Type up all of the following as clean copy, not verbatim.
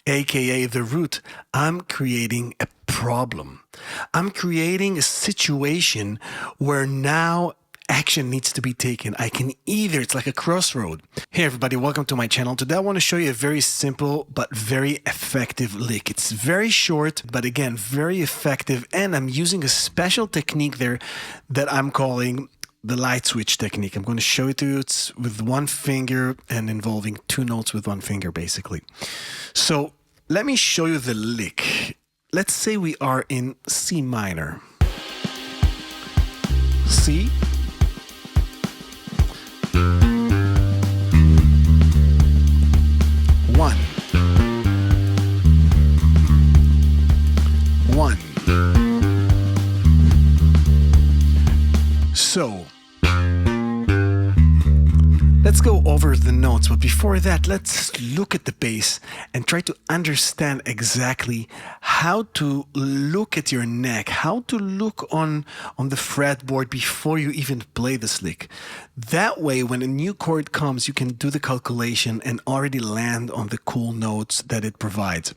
aka the root, I'm creating a problem. I'm creating a situation where now action needs to be taken. I can either, it's like a crossroad. Hey everybody, welcome to my channel. Today I want to show you a very simple but very effective lick. It's very short, but again, very effective. And I'm using a special technique there that I'm calling the light switch technique. I'm going to show it to you. It's with one finger and involving two notes with one finger, basically. So let me show you the lick. Let's say we are in C minor. C. One. One. So, let's go over the notes, but before that, let's look at the bass and try to understand exactly how to look at your neck, how to look on the fretboard before you even play this lick. That way, when a new chord comes, you can do the calculation and already land on the cool notes that it provides.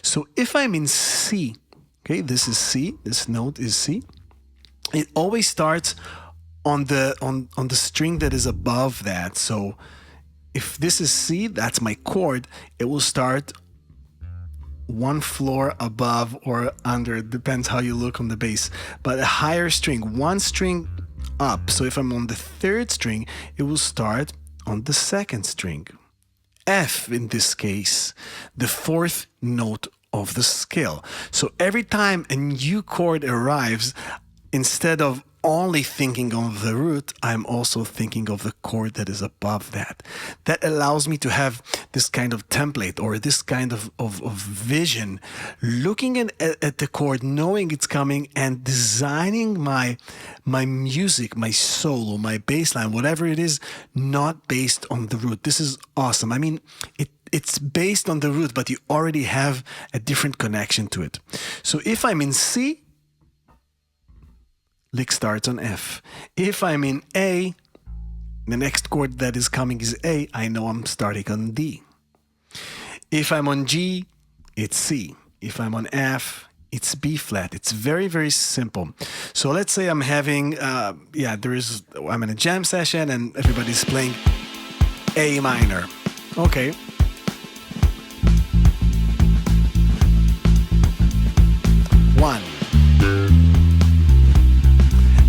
So if I'm in C, okay, this is C, this note is C, it always starts on the string that is above that. So if this is C, that's my chord, it will start one floor above or under, it depends how you look on the bass, but a higher string, one string up. So if I'm on the third string, it will start on the second string. F in this case, the fourth note of the scale. So every time a new chord arrives, instead of only thinking of the root, I'm also thinking of the chord that is above that. That allows me to have this kind of template or this kind of vision, looking at the chord, knowing it's coming and designing my music, my solo, my bass line, whatever it is, not based on the root. This is awesome. I mean, it's based on the root, but you already have a different connection to it. So if I'm in C, lick starts on F. If I'm in A, the next chord that is coming is A, I know I'm starting on D. If I'm on G, it's C. If I'm on F, it's B flat. It's very, very simple. So let's say I'm having, I'm in a jam session and everybody's playing A minor. Okay. One.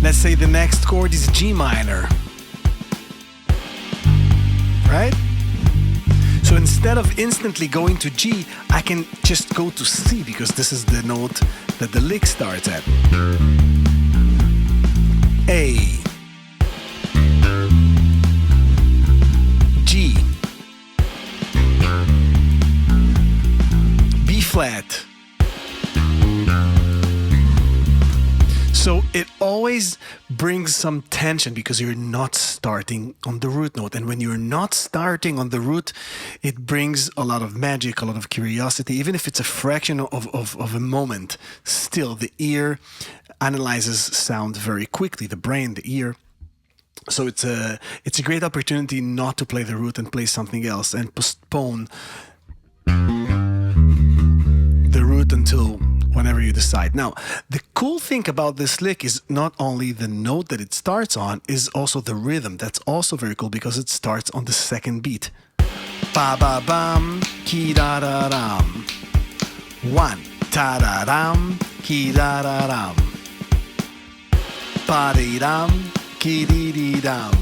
Let's say the next chord is G minor, right? So instead of instantly going to G, I can just go to C because this is the note that the lick starts at. A, G, B flat. So it always brings some tension because you're not starting on the root note. And when you're not starting on the root, it brings a lot of magic, a lot of curiosity. Even if it's a fraction of a moment, still the ear analyzes sound very quickly, the brain, the ear. So it's a great opportunity not to play the root and play something else and postpone the root until whenever you decide. Now, the cool thing about this lick is not only the note that it starts on, is also the rhythm. That's also very cool because it starts on the second beat. Ba ba bam, ki da da ram. One, ta da ram, ki da da ram. Ba di dam, ki di di dam.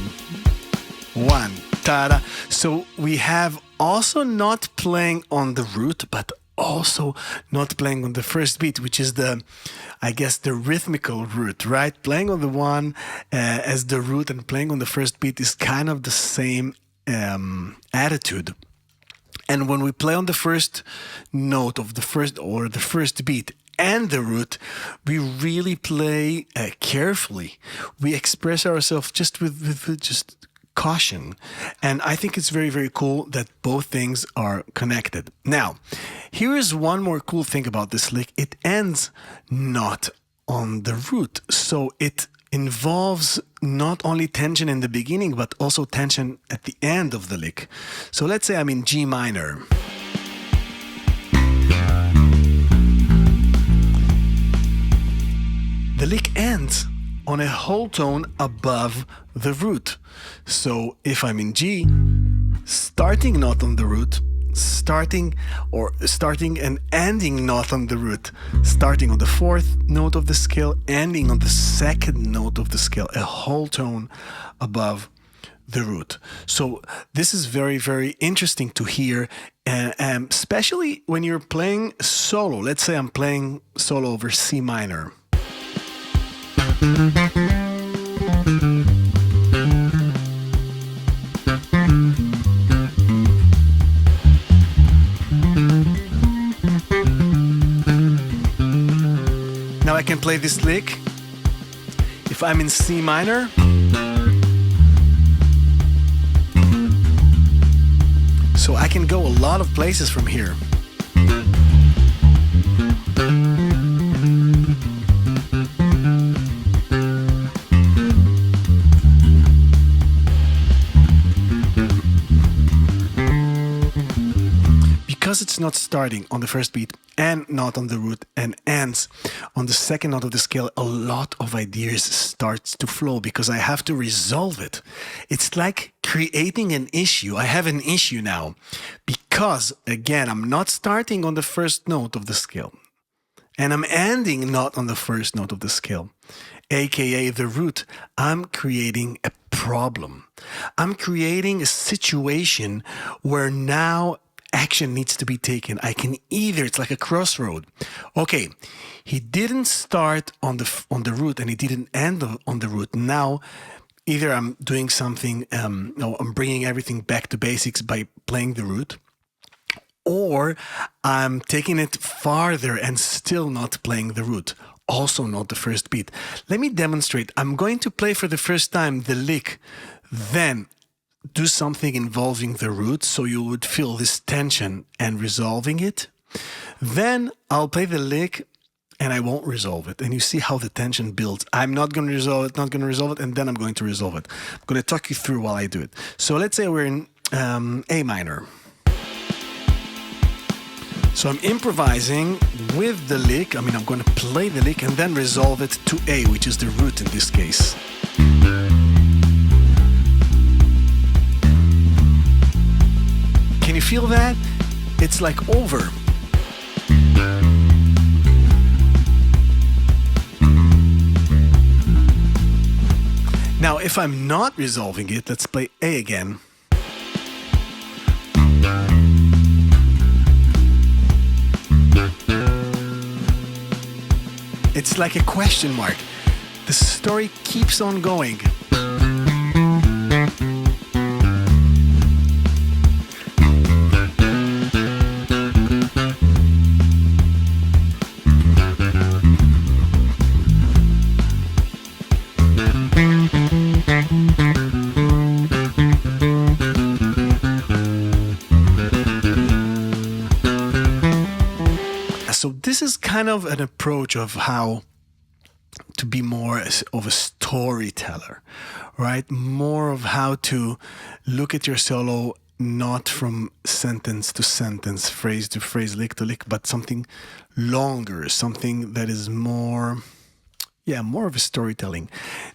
One, ta da. So we have also not playing on the root, but also not playing on the first beat, which is I guess the rhythmical root, right? Playing on the one as the root and playing on the first beat is kind of the same attitude. And when we play on the first note of the first beat and the root, we really play carefully. We express ourselves just with just caution. And I think it's very, very cool that both things are connected. Now, here is one more cool thing about this lick. It ends not on the root. So it involves not only tension in the beginning, but also tension at the end of the lick. So let's say I'm in G minor. the lick ends on a whole tone above the root. So if I'm in G, starting not on the root, starting and ending not on the root, starting on the fourth note of the scale, ending on the second note of the scale, a whole tone above the root. So this is very, very interesting to hear, especially when you're playing solo. Let's say I'm playing solo over C minor. Now I can play this lick if I'm in C minor. So I can go a lot of places from here. Because it's not starting on the first beat and not on the root and ends on the second note of the scale, a lot of ideas starts to flow because I have to resolve it. It's like creating an issue. I have an issue now because, again, I'm not starting on the first note of the scale and I'm ending not on the first note of the scale, aka the root. I'm creating a problem. I'm creating a situation where now action needs to be taken. I can either, it's like a crossroad. Okay, he didn't start on the root and he didn't end on the root. Now, either I'm doing something, I'm bringing everything back to basics by playing the root, or I'm taking it farther and still not playing the root. Also not the first beat. Let me demonstrate. I'm going to play for the first time the lick, then do something involving the root so you would feel this tension and resolving it. Then I'll play the lick and I won't resolve it. And you see how the tension builds. I'm not going to resolve it, and then I'm going to resolve it. I'm going to talk you through while I do it. So let's say we're in A minor. So I'm improvising with the lick. I'm going to play the lick and then resolve it to A, which is the root in this case. Can you feel that? It's like over. Now, if I'm not resolving it, let's play A again. It's like a question mark. The story keeps on going. So this is kind of an approach of how to be more of a storyteller, right? More of how to look at your solo not from sentence to sentence, phrase to phrase, lick to lick, but something longer, something that is more of a storytelling.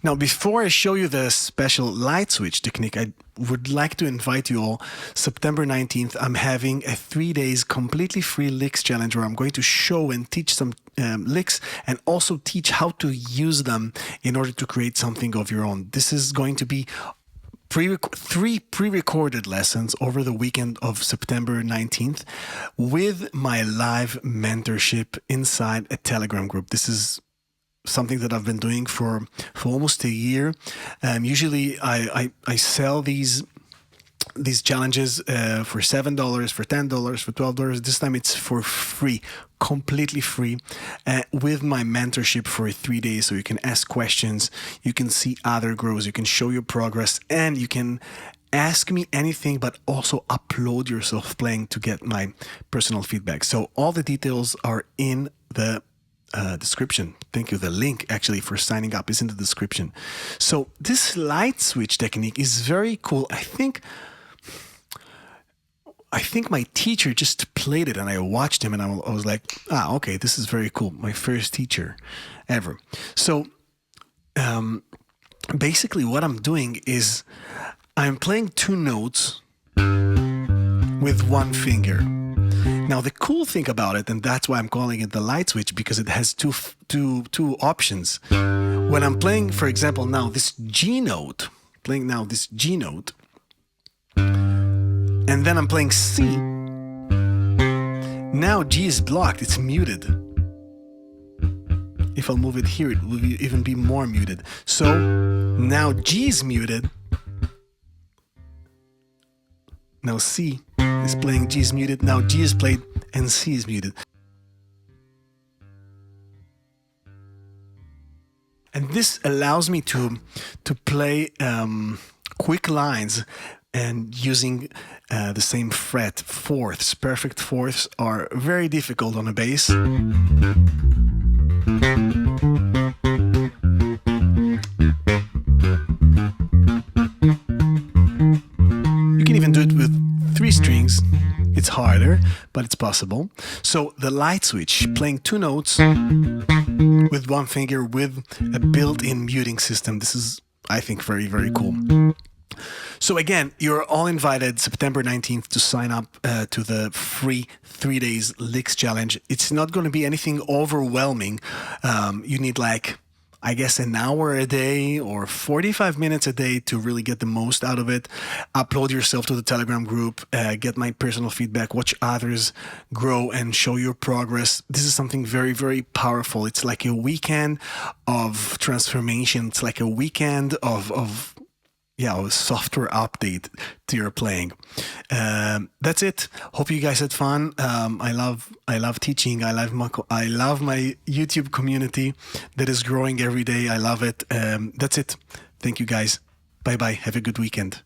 Now, before I show you the special light switch technique, I would like to invite you all. September 19th, I'm having a 3 days completely free licks challenge where I'm going to show and teach some licks and also teach how to use them in order to create something of your own. This is going to be 3 pre-recorded lessons over the weekend of September 19th with my live mentorship inside a Telegram group. This is something that I've been doing for almost a year. Usually I sell these challenges for $7, for $10, for $12. This time it's for free, completely free, with my mentorship for 3 days. So you can ask questions, you can see other grows, you can show your progress, and you can ask me anything, but also upload yourself playing to get my personal feedback. So all the details are in the description. Thank you. The link actually for signing up is in the description. So this light switch technique is very cool. I think I think my teacher just played it and I watched him and I was like, okay, this is very cool. My first teacher ever. So basically what I'm doing is I'm playing two notes with one finger. Now the cool thing about it, and that's why I'm calling it the light switch, because it has two options. When I'm playing, for example, now this G note, and then I'm playing C. Now G is blocked, it's muted. If I'll move it here, it will even be more muted. So now G is muted. Now C is playing, G is muted. Now G is played and C is muted. And this allows me to play quick lines and using the same fret. Fourths, perfect fourths are very difficult on a bass. You can even do it with 3 strings. It's harder, but it's possible. So the light switch, playing 2 notes with one finger with a built-in muting system. This is, I think, very, very cool. So again, you're all invited September 19th to sign up to the free 3 days licks challenge. It's not going to be anything overwhelming. You need I guess an hour a day or 45 minutes a day to really get the most out of it. Upload yourself to the Telegram group, get my personal feedback, watch others grow and show your progress. This is something very, very powerful. It's like a weekend of transformation. It's like a weekend of a software update to your playing. That's it. Hope you guys had fun. I love teaching. I love my YouTube community that is growing every day. I love it. That's it. Thank you guys. Bye bye. Have a good weekend.